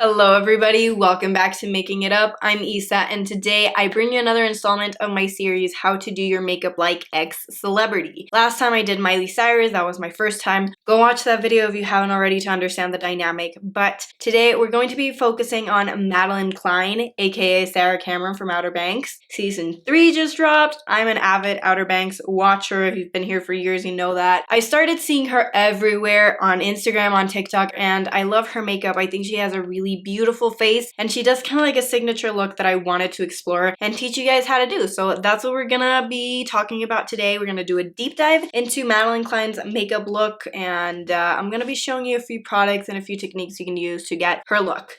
Hello everybody, welcome back to Making It Up. I'm Isa and today I bring you another installment of my series, How to Do Your Makeup Like X Celebrity. Last time I did Miley Cyrus, that was my first time. Go watch that video if you haven't already to understand the dynamic. But today we're going to be focusing on Madelyn Cline, aka Sarah Cameron from Outer Banks. Season 3 just dropped. I'm an avid Outer Banks watcher. If you've been here for years, you know that. I started seeing her everywhere on Instagram, on TikTok, and I love her makeup. I think she has a really beautiful face and she does kind of like a signature look that I wanted to explore and teach you guys how to do. So that's what we're gonna be talking about today. We're gonna do a deep dive into Madelyn Cline's makeup look, and I'm gonna be showing you a few products and a few techniques you can use to get her look.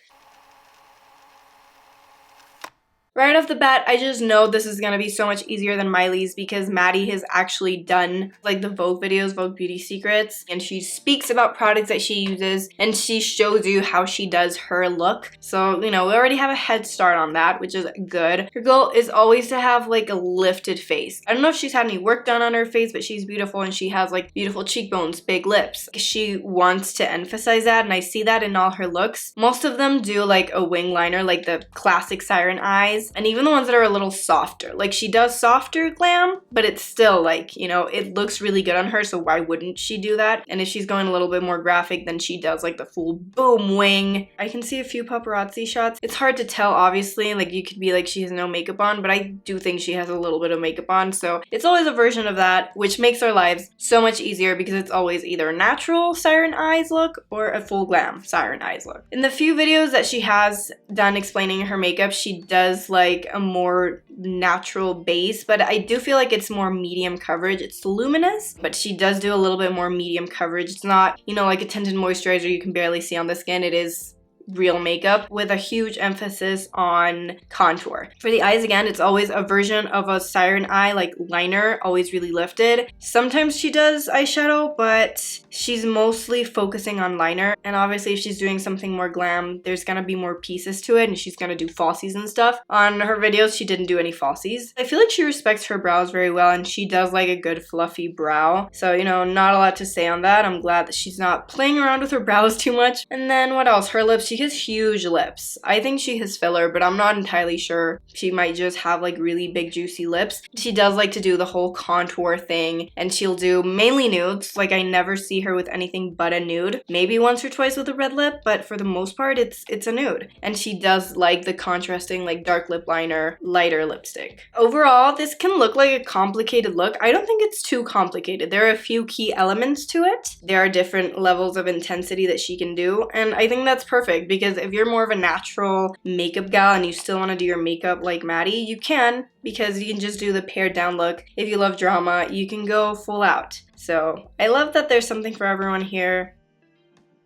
Right off the bat, I just know this is going to be so much easier than Miley's because Maddie has actually done like the Vogue videos, Vogue Beauty Secrets, and she speaks about products that she uses and she shows you how she does her look. So, you know, we already have a head start on that, which is good. Her goal is always to have like a lifted face. I don't know if she's had any work done on her face, but she's beautiful and she has like beautiful cheekbones, big lips. She wants to emphasize that, and I see that in all her looks. Most of them do like a wing liner, like the classic siren eyes. And even the ones that are a little softer. Like, she does softer glam, but it's still like, you know, it looks really good on her, so why wouldn't she do that? And if she's going a little bit more graphic, then she does like the full boom wing. I can see a few paparazzi shots. It's hard to tell, obviously. Like, you could be like she has no makeup on, but I do think she has a little bit of makeup on, so it's always a version of that, which makes our lives so much easier because it's always either a natural siren eyes look or a full glam siren eyes look. In the few videos that she has done explaining her makeup, she does like a more natural base, but I do feel like it's more medium coverage. It's luminous, but she does do a little bit more medium coverage. It's not, you know, like a tinted moisturizer you can barely see on the skin. It is real makeup with a huge emphasis on contour. For the eyes, again, it's always a version of a siren eye, like liner, always really lifted. Sometimes she does eyeshadow, but she's mostly focusing on liner. And obviously if she's doing something more glam, there's gonna be more pieces to it and she's gonna do falsies and stuff. On her videos, she didn't do any falsies. I feel like she respects her brows very well and she does like a good fluffy brow. So, you know, not a lot to say on that. I'm glad that she's not playing around with her brows too much. And then what else? Her lips. She has huge lips. I think she has filler, but I'm not entirely sure. She might just have like really big juicy lips. She does like to do the whole contour thing, and she'll do mainly nudes. Like, I never see her with anything but a nude. Maybe once or twice with a red lip, but for the most part it's a nude. And she does like the contrasting like dark lip liner, lighter lipstick. Overall, this can look like a complicated look. I don't think it's too complicated. There are a few key elements to it. There are different levels of intensity that she can do, and I think that's perfect. Because if you're more of a natural makeup gal and you still want to do your makeup like Maddie, you can, because you can just do the pared down look. If you love drama, you can go full out. So I love that there's something for everyone here.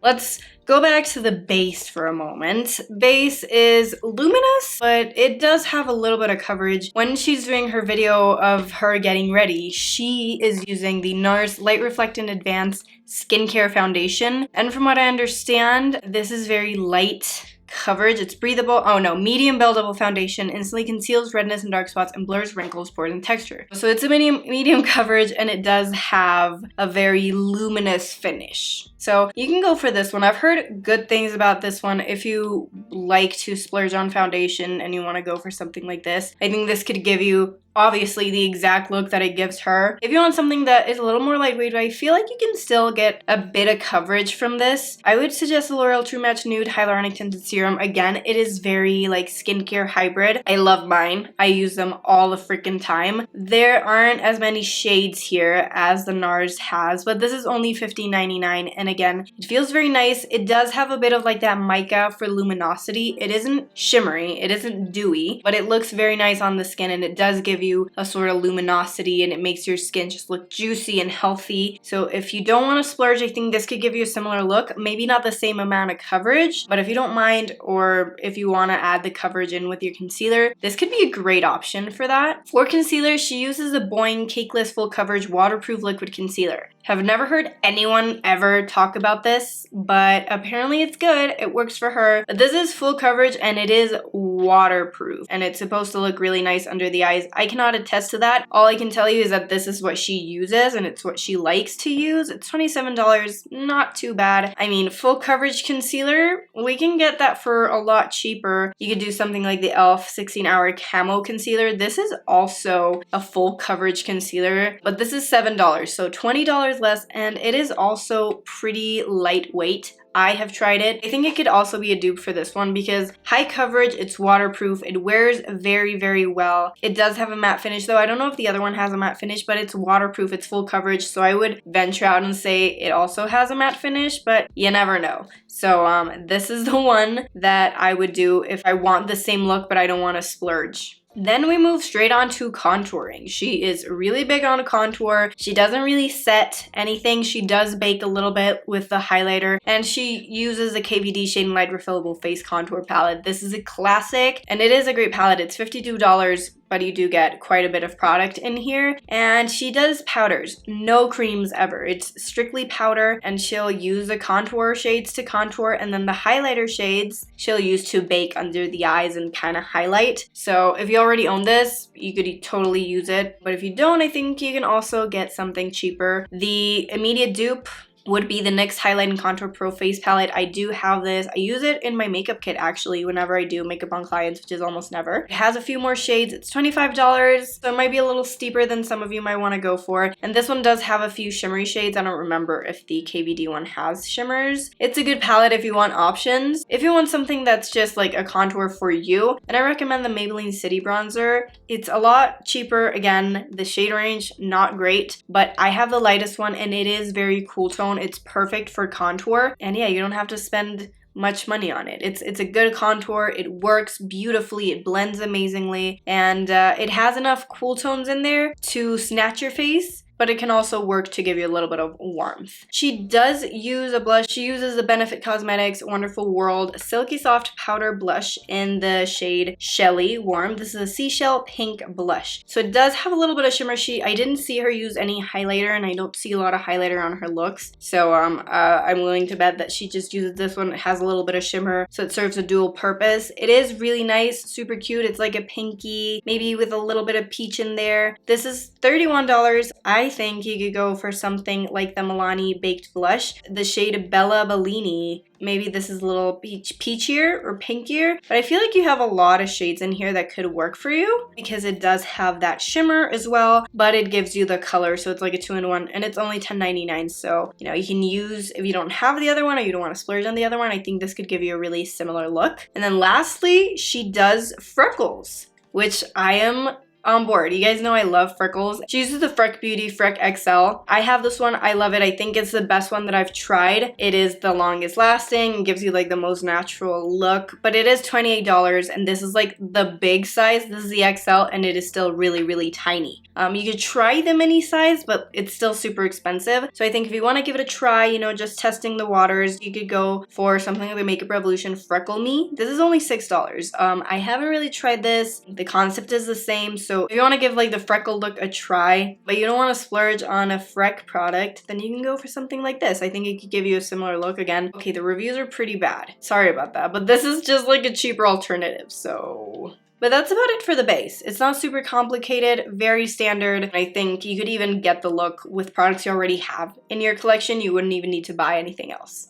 Let's go back to the base for a moment. Base is luminous, but it does have a little bit of coverage. When she's doing her video of her getting ready, she is using the Nars Light Reflectant Advanced Skincare Foundation. And from what I understand, this is very light coverage. It's breathable. Oh no, medium buildable foundation, instantly conceals redness and dark spots and blurs wrinkles, pores, and texture. So it's a medium coverage, and it does have a very luminous finish. So you can go for this one. I've heard good things about this one. If you like to splurge on foundation and you want to go for something like this, I think this could give you obviously the exact look that it gives her. If you want something that is a little more lightweight, but I feel like you can still get a bit of coverage from this, I would suggest the L'Oreal True Match Nude Hyaluronic Tinted Serum. Again, it is very like skincare hybrid. I love mine. I use them all the freaking time. There aren't as many shades here as the Nars has, but this is only $15.99, and again, it feels very nice. It does have a bit of like that mica for luminosity. It isn't shimmery, it isn't dewy, but it looks very nice on the skin, and it does give you a sort of luminosity, and it makes your skin just look juicy and healthy. So if you don't want to splurge, I think this could give you a similar look. Maybe not the same amount of coverage, but if you don't mind, or if you want to add the coverage in with your concealer, this could be a great option for that. For concealer, she uses the Boi-Ing Cakeless Full Coverage Waterproof Liquid Concealer. Have never heard anyone ever talk about this, but apparently it's good. It works for her. But this is full coverage and it is waterproof, and it's supposed to look really nice under the eyes. I cannot attest to that. All I can tell you is that this is what she uses and it's what she likes to use. It's $27, not too bad. I mean, full coverage concealer, we can get that for a lot cheaper. You could do something like the e.l.f. 16-hour camo concealer. This is also a full coverage concealer, but this is $7, so $20 less, and it is also pretty lightweight. I have tried it. I think it could also be a dupe for this one because high coverage, it's waterproof, it wears very, very well. It does have a matte finish though. I don't know if the other one has a matte finish, but it's waterproof, it's full coverage, so I would venture out and say it also has a matte finish, but you never know. So this is the one that I would do if I want the same look but I don't want to splurge. Then we move straight on to contouring. She is really big on contour. She doesn't really set anything. She does bake a little bit with the highlighter, and she uses the KVD Shade and Light Refillable Face Contour Palette. This is a classic, and it is a great palette. It's $52, but you do get quite a bit of product in here. And she does powders, no creams ever. It's strictly powder, and she'll use the contour shades to contour, and then the highlighter shades she'll use to bake under the eyes and kind of highlight. So if you already own this, you could totally use it. But if you don't, I think you can also get something cheaper. The immediate dupe would be the NYX Highlight and Contour Pro Face Palette. I do have this. I use it in my makeup kit actually whenever I do makeup on clients, which is almost never. It has a few more shades. It's $25, so it might be a little steeper than some of you might want to go for. And this one does have a few shimmery shades. I don't remember if the KVD one has shimmers. It's a good palette if you want options. If you want something that's just like a contour for you, then I recommend the Maybelline City Bronzer. It's a lot cheaper. Again, the shade range, not great, but I have the lightest one and it is very cool tone. It's perfect for contour, and yeah, you don't have to spend much money on it. It's a good contour. It works beautifully. It blends amazingly, and it has enough cool tones in there to snatch your face, but it can also work to give you a little bit of warmth. She does use a blush. She uses the Benefit Cosmetics Wonderful World Silky-Soft Powder Blush in the shade Shelly Warm. This is a seashell pink blush. So it does have a little bit of shimmer. I didn't see her use any highlighter, and I don't see a lot of highlighter on her looks. So I'm willing to bet that she just uses this one. It has a little bit of shimmer, so it serves a dual purpose. It is really nice, super cute. It's like a pinky, maybe with a little bit of peach in there. This is $31. I think you could go for something like the Milani Baked Blush, the shade Bella Bellini. Maybe this is a little peachier or pinkier, but I feel like you have a lot of shades in here that could work for you because it does have that shimmer as well, but it gives you the color, so it's like a 2-in-1, and it's only $10.99. So, you know, you can use, if you don't have the other one or you don't want to splurge on the other one, I think this could give you a really similar look. And then lastly, she does freckles, which I am on board. You guys know I love freckles. She uses the Freck Beauty Freck XL. I have this one. I love it. I think it's the best one that I've tried. It is the longest lasting. It gives you like the most natural look, but it is $28, and this is like the big size. This is the XL, and it is still really, really tiny. You could try the mini size, but it's still super expensive. So I think if you want to give it a try, you know, just testing the waters, you could go for something like the Makeup Revolution Freckle Me. This is only $6. I haven't really tried this. The concept is the same, so if you want to give like the freckle look a try, but you don't want to splurge on a Freck product, then you can go for something like this. I think it could give you a similar look. Again, okay, the reviews are pretty bad. Sorry about that, but this is just like a cheaper alternative, so... But that's about it for the base. It's not super complicated, very standard. I think you could even get the look with products you already have in your collection. You wouldn't even need to buy anything else.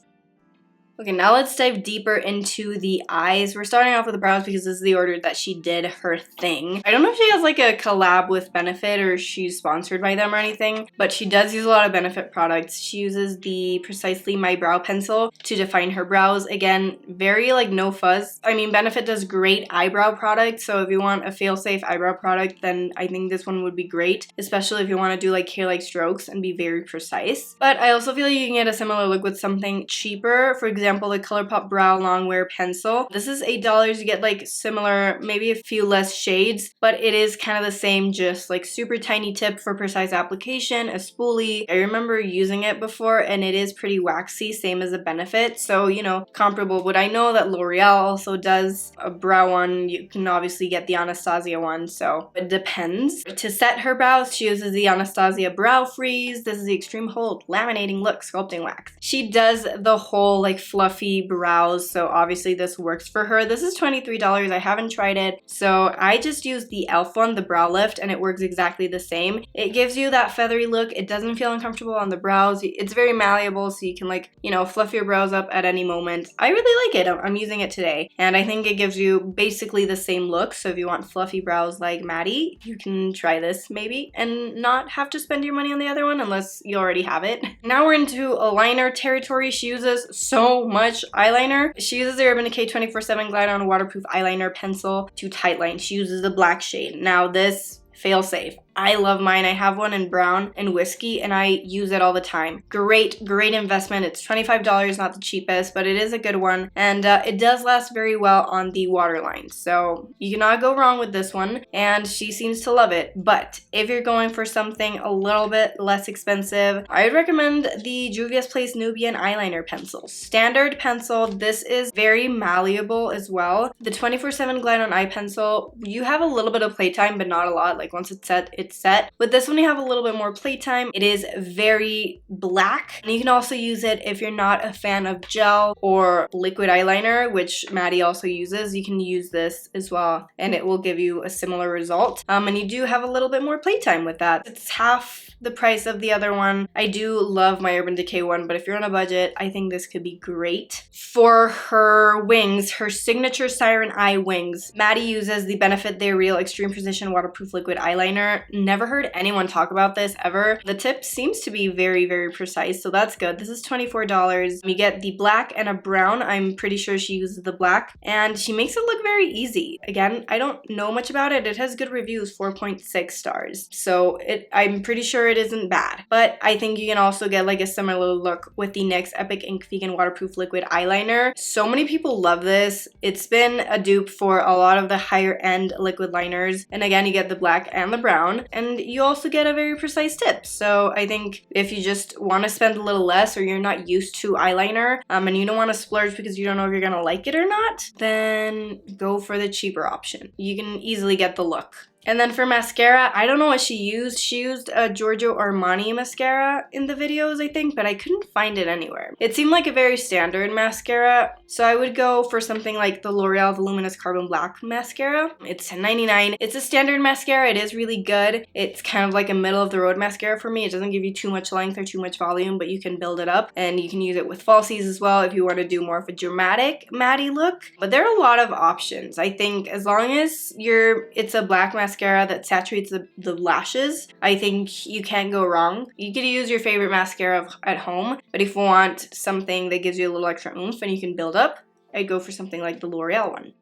Okay, now let's dive deeper into the eyes. We're starting off with the brows because this is the order that she did her thing. I don't know if she has like a collab with Benefit or she's sponsored by them or anything, but she does use a lot of Benefit products. She uses the Precisely My Brow Pencil to define her brows. Again, very like no fuzz. I mean, Benefit does great eyebrow products, so if you want a fail-safe eyebrow product, then I think this one would be great, especially if you want to do like hair-like strokes and be very precise. But I also feel like you can get a similar look with something cheaper. For example, the ColourPop Brow Longwear Pencil. This is $8. You get like similar, maybe a few less shades, but it is kind of the same, just like super tiny tip for precise application, a spoolie. I remember using it before and it is pretty waxy, same as a Benefit, so you know, comparable. But I know that L'Oreal also does a brow one. You can obviously get the Anastasia one, so it depends. To set her brows, she uses the Anastasia Brow Freeze. This is the Extreme Hold Laminating Look Sculpting Wax. She does the whole like fluffy brows, so obviously this works for her. This is $23. I haven't tried it, so I just used the e.l.f. one, the brow lift, and it works exactly the same. It gives you that feathery look. It doesn't feel uncomfortable on the brows. It's very malleable, so you can, like, you know, fluff your brows up at any moment. I really like it. I'm using it today, and I think it gives you basically the same look. So if you want fluffy brows like Maddie, you can try this maybe and not have to spend your money on the other one unless you already have it. Now we're into eyeliner territory. She uses so much eyeliner. She uses the Urban Decay 24/7 Glide On Waterproof Eyeliner Pencil to Tightline. She uses the black shade. Now this, fail safe. I love mine. I have one in brown and whiskey, and I use it all the time. Great investment. It's $25, not the cheapest, but it is a good one, and it does last very well on the waterline, so you cannot go wrong with this one, and she seems to love it. But if you're going for something a little bit less expensive, I would recommend the Juvia's Place Nubian Eyeliner Pencil. Standard pencil. This is very malleable as well. The 24/7 Glide On Eye Pencil, you have a little bit of playtime, but not a lot. Like once it's set, it's set. With this one, you have a little bit more playtime. It is very black, and you can also use it if you're not a fan of gel or liquid eyeliner, which Maddie also uses. You can use this as well, and it will give you a similar result. And you do have a little bit more playtime with that. It's half the price of the other one. I do love my Urban Decay one, but if you're on a budget, I think this could be great. For her wings, her signature Siren Eye wings, Maddie uses the Benefit They're Real Extreme Precision Waterproof Liquid Eyeliner. Never heard anyone talk about this ever. The tip seems to be very precise, so that's good. This is $24. You get the black and a brown. I'm pretty sure she uses the black, and she makes it look very easy. Again, I don't know much about it. It has good reviews, 4.6 stars. So I'm pretty sure it isn't bad, but I think you can also get like a similar look with the NYX Epic Ink Vegan Waterproof Liquid Eyeliner. So many people love this. It's been a dupe for a lot of the higher end liquid liners, and again, you get the black and the brown, and you also get a very precise tip. So I think if you just want to spend a little less, or you're not used to eyeliner, and you don't want to splurge because you don't know if you're gonna like it or not, then go for the cheaper option. You can easily get the look. And then for mascara, I don't know what she used. She used a Giorgio Armani mascara in the videos, I think, but I couldn't find it anywhere. It seemed like a very standard mascara, so I would go for something like the L'Oreal Voluminous Carbon Black mascara. It's $10.99. It's a standard mascara. It is really good. It's kind of like a middle-of-the-road mascara for me. It doesn't give you too much length or too much volume, but you can build it up, and you can use it with falsies as well if you want to do more of a dramatic Maddie look. But there are a lot of options. I think as long as it's a black mascara that saturates the lashes, I think you can't go wrong. You could use your favorite mascara at home, but if you want something that gives you a little extra oomph and you can build up, I'd go for something like the L'Oreal one.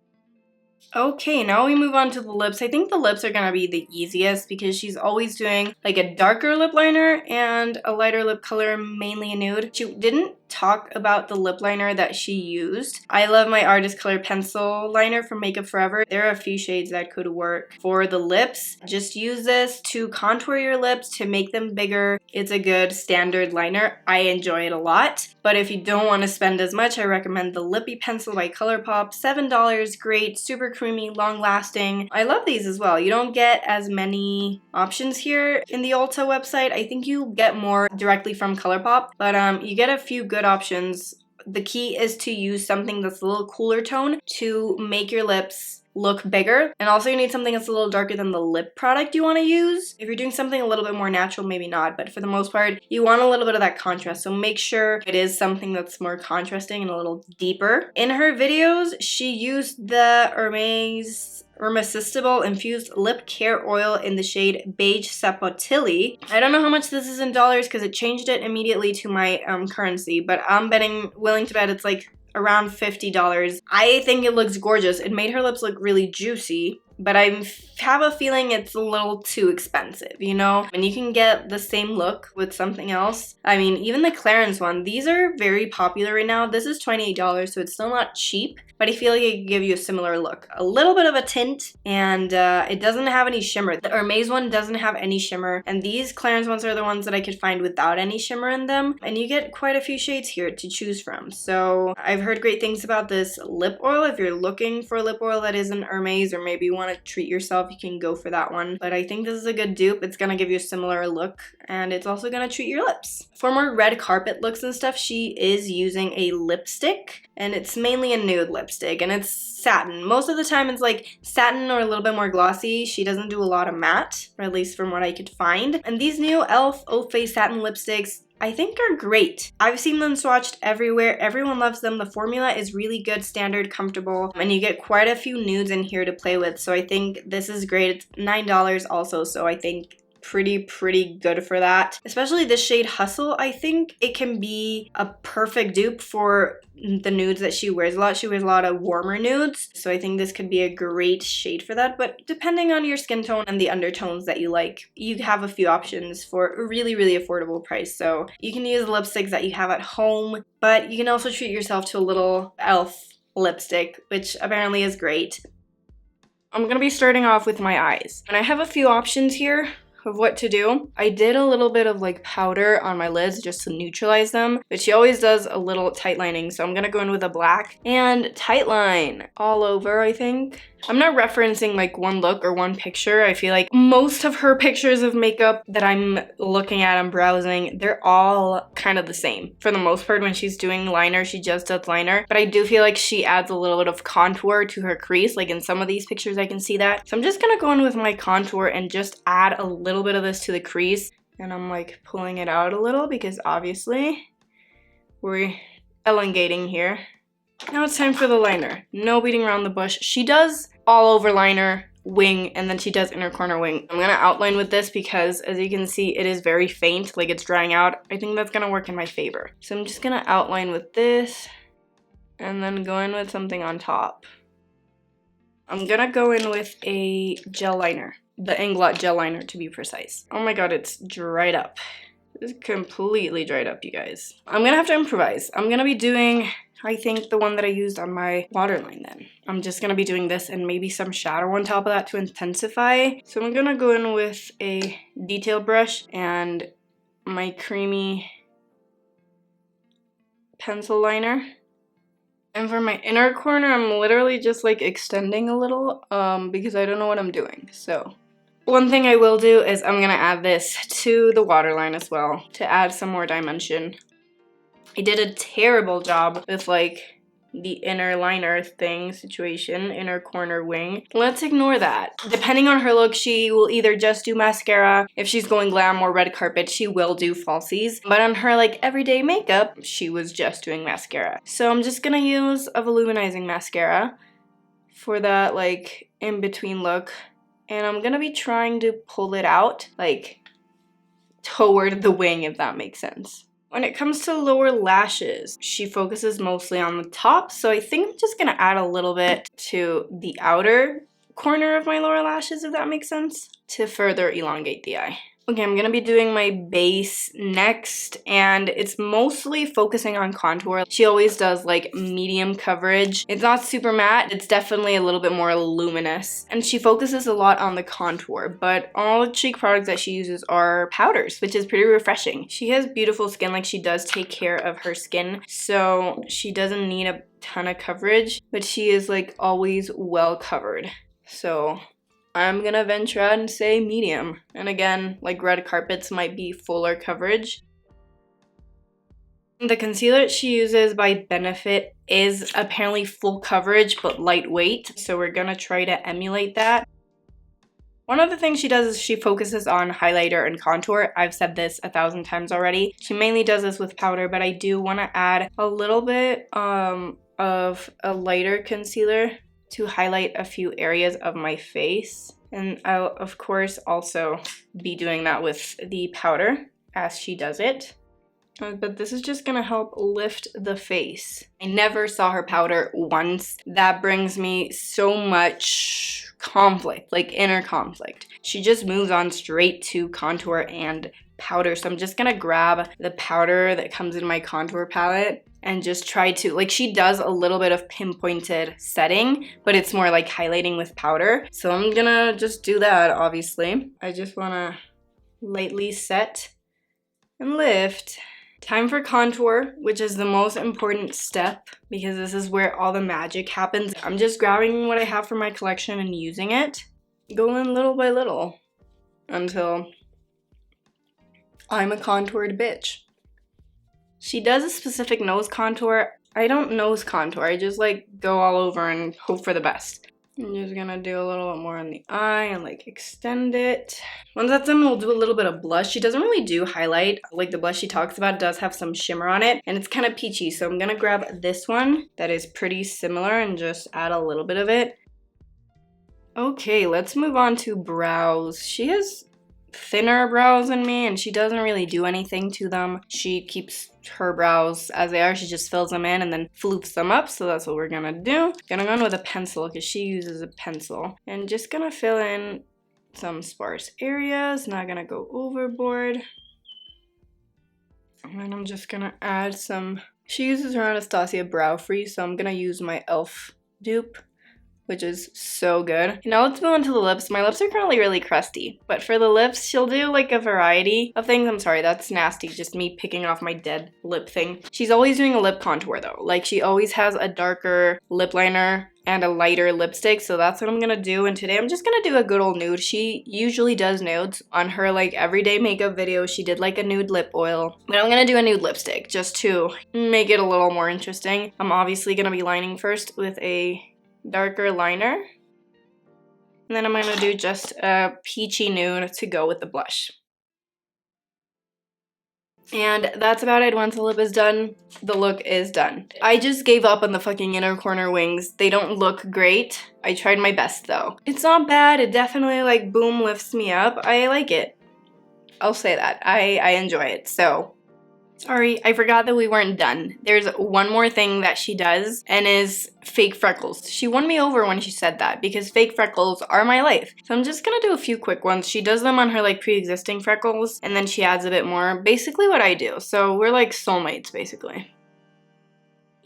Okay, now we move on to the lips. I think the lips are gonna be the easiest because she's always doing like a darker lip liner and a lighter lip color, mainly a nude. She didn't talk about the lip liner that she used. I love my Artist Color Pencil Liner from Makeup Forever. There are a few shades that could work for the lips. Just use this to contour your lips, to make them bigger. It's a good standard liner. I enjoy it a lot. But if you don't want to spend as much, I recommend the Lippy Pencil by ColourPop. $7, great, super creamy, long lasting. I love these as well. You don't get as many options here in the Ulta website. I think you get more directly from ColourPop, but you get a few good options. The key is to use something that's a little cooler tone to make your lips look bigger, and also you need something that's a little darker than the lip product you want to use. If you're doing something a little bit more natural, maybe not, but for the most part you want a little bit of that contrast, so make sure it is something that's more contrasting and a little deeper. In her videos, she used the Hermes Irresistible Infused Lip Care Oil in the shade Beige Sapotili. I don't know how much this is in dollars because it changed it immediately to my currency, but I'm willing to bet it's like around $50. I think it looks gorgeous. It made her lips look really juicy, but I have a feeling it's a little too expensive, you know? And you can get the same look with something else. I mean, even the Clarins one, these are very popular right now. This is $28, so it's still not cheap, but I feel like it could give you a similar look. A little bit of a tint, and it doesn't have any shimmer. The Hermes one doesn't have any shimmer, and these Clarins ones are the ones that I could find without any shimmer in them, and you get quite a few shades here to choose from. So I've heard great things about this lip oil. If you're looking for a lip oil that isn't Hermes or maybe one want to treat yourself, you can go for that one. But I think this is a good dupe. It's going to give you a similar look, and it's also going to treat your lips. For more red carpet looks and stuff, she is using a lipstick, and it's mainly a nude lipstick, and it's satin. Most of the time it's like satin or a little bit more glossy. She doesn't do a lot of matte, or at least from what I could find. And these new e.l.f. Oat Face satin lipsticks, I think are great. I've seen them swatched everywhere. Everyone loves them. The formula is really good, standard, comfortable, and you get quite a few nudes in here to play with. So I think this is great. It's $9 also, so I think pretty good for that. Especially this shade Hustle, I think it can be a perfect dupe for the nudes that she wears a lot. She wears a lot of warmer nudes, so I think this could be a great shade for that. But depending on your skin tone and the undertones that you like, you have a few options for a really affordable price. So you can use the lipsticks that you have at home, but you can also treat yourself to a little e.l.f. lipstick, which apparently is great. I'm gonna be starting off with my eyes, and I have a few options here of what to do. I did a little bit of like powder on my lids just to neutralize them, but she always does a little tight lining, so I'm gonna go in with a black and tight line all over, I think. I'm not referencing like one look or one picture. I feel like most of her pictures of makeup that I'm looking at and browsing, they're all kind of the same. For the most part, when she's doing liner, she just does liner, but I do feel like she adds a little bit of contour to her crease. Like in some of these pictures, I can see that. So I'm just gonna go in with my contour and just add a little bit of this to the crease. And I'm like pulling it out a little because obviously we're elongating here. Now it's time for the liner. No beating around the bush. She does all over liner, wing, and then she does inner corner wing. I'm gonna outline with this because as you can see, it is very faint, like it's drying out. I think that's gonna work in my favor. So I'm just gonna outline with this and then go in with something on top. I'm gonna go in with a gel liner, the Inglot gel liner to be precise. Oh my god, it's dried up. It's completely dried up, you guys. I'm gonna have to improvise. I'm gonna be doing, I think, the one that I used on my waterline then. I'm just gonna be doing this and maybe some shadow on top of that to intensify. So I'm gonna go in with a detail brush and my creamy pencil liner. And for my inner corner, I'm literally just like extending a little because I don't know what I'm doing. So one thing I will do is I'm gonna add this to the waterline as well to add some more dimension. I did a terrible job with like the inner liner thing situation, inner corner wing. Let's ignore that. Depending on her look, she will either just do mascara. If she's going glam or red carpet, she will do falsies. But on her like everyday makeup, she was just doing mascara. So I'm just gonna use a voluminizing mascara for that like in-between look. And I'm gonna be trying to pull it out like toward the wing, if that makes sense. When it comes to lower lashes, she focuses mostly on the top, so I think I'm just gonna add a little bit to the outer corner of my lower lashes, if that makes sense, to further elongate the eye. Okay, I'm gonna be doing my base next, and it's mostly focusing on contour. She always does like medium coverage. It's not super matte, it's definitely a little bit more luminous. And she focuses a lot on the contour, but all the cheek products that she uses are powders, which is pretty refreshing. She has beautiful skin, like she does take care of her skin, so she doesn't need a ton of coverage, but she is like always well covered. So I'm gonna venture out and say medium. And again, like red carpets might be fuller coverage. The concealer she uses by Benefit is apparently full coverage but lightweight, so we're gonna try to emulate that. One of the things she does is she focuses on highlighter and contour. I've said this 1,000 times already. She mainly does this with powder, but I do want to add a little bit of a lighter concealer to highlight a few areas of my face. And I'll, of course, also be doing that with the powder as she does it. But this is just gonna help lift the face. I never saw her powder once. That brings me so much conflict, like inner conflict. She just moves on straight to contour and powder. So I'm just gonna grab the powder that comes in my contour palette and just try to, like she does a little bit of pinpointed setting, but it's more like highlighting with powder. So I'm gonna just do that, obviously. I just wanna lightly set and lift Time for contour, which is the most important step because this is where all the magic happens. I'm just grabbing what I have from my collection and using it. Going little by little until I'm a contoured bitch. She does a specific nose contour. I don't nose contour. I just like go all over and hope for the best. I'm just gonna do a little bit more on the eye and like extend it. Once that's done, we'll do a little bit of blush. She doesn't really do highlight. Like the blush she talks about does have some shimmer on it and it's kind of peachy. So I'm gonna grab this one that is pretty similar and just add a little bit of it. Okay, let's move on to brows. She has thinner brows than me and she doesn't really do anything to them. She keeps her brows as they are. She just fills them in and then floops them up. So that's what we're gonna do. Gonna go in with a pencil because she uses a pencil. And just gonna fill in some sparse areas. Not gonna go overboard. And then I'm just gonna add some... She uses her Anastasia Brow Freeze, so I'm gonna use my e.l.f. dupe, which is so good. Now let's move on to the lips. My lips are currently really crusty, but for the lips, she'll do like a variety of things. I'm sorry, that's nasty, just me picking off my dead lip thing. She's always doing a lip contour though. Like she always has a darker lip liner and a lighter lipstick, so that's what I'm gonna do. And today I'm just gonna do a good old nude. She usually does nudes. On her like everyday makeup video, she did like a nude lip oil. But I'm gonna do a nude lipstick just to make it a little more interesting. I'm obviously gonna be lining first with a darker liner, and then I'm gonna do just a peachy nude to go with the blush. And that's about it. Once the lip is done, the look is done. I just gave up on the fucking inner corner wings. They don't look great. I tried my best though. It's not bad. It definitely like boom lifts me up. I like it. I'll say that. I enjoy it. So sorry, I forgot that we weren't done. There's one more thing that she does and is fake freckles. She won me over when she said that because fake freckles are my life. So I'm just gonna do a few quick ones. She does them on her like pre-existing freckles and then she adds a bit more. Basically what I do. So we're like soulmates basically.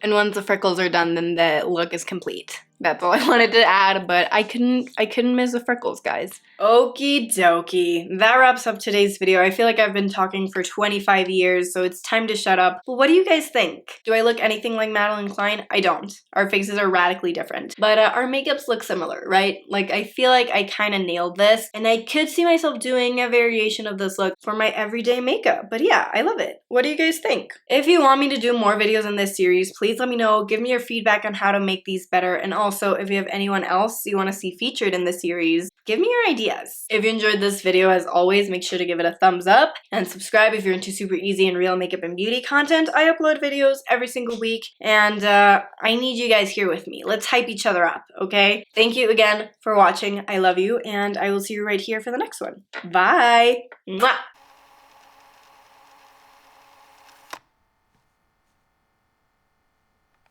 And once the freckles are done, then the look is complete. That's all I wanted to add, but I couldn't miss the freckles, guys. Okie dokie. That wraps up today's video. I feel like I've been talking for 25 years, so it's time to shut up. But what do you guys think? Do I look anything like Madelyn Cline? I don't. Our faces are radically different. But our makeups look similar, right? Like, I feel like I kind of nailed this, and I could see myself doing a variation of this look for my everyday makeup. But yeah, I love it. What do you guys think? If you want me to do more videos in this series, please let me know. Give me your feedback on how to make these better, and also if you have anyone else you want to see featured in the series, give me your ideas. If you enjoyed this video, as always, make sure to give it a thumbs up and subscribe if you're into super easy and real makeup and beauty content. I upload videos every single week and I need you guys here with me. Let's hype each other up, okay? Thank you again for watching. I love you and I will see you right here for the next one. Bye! Mwah!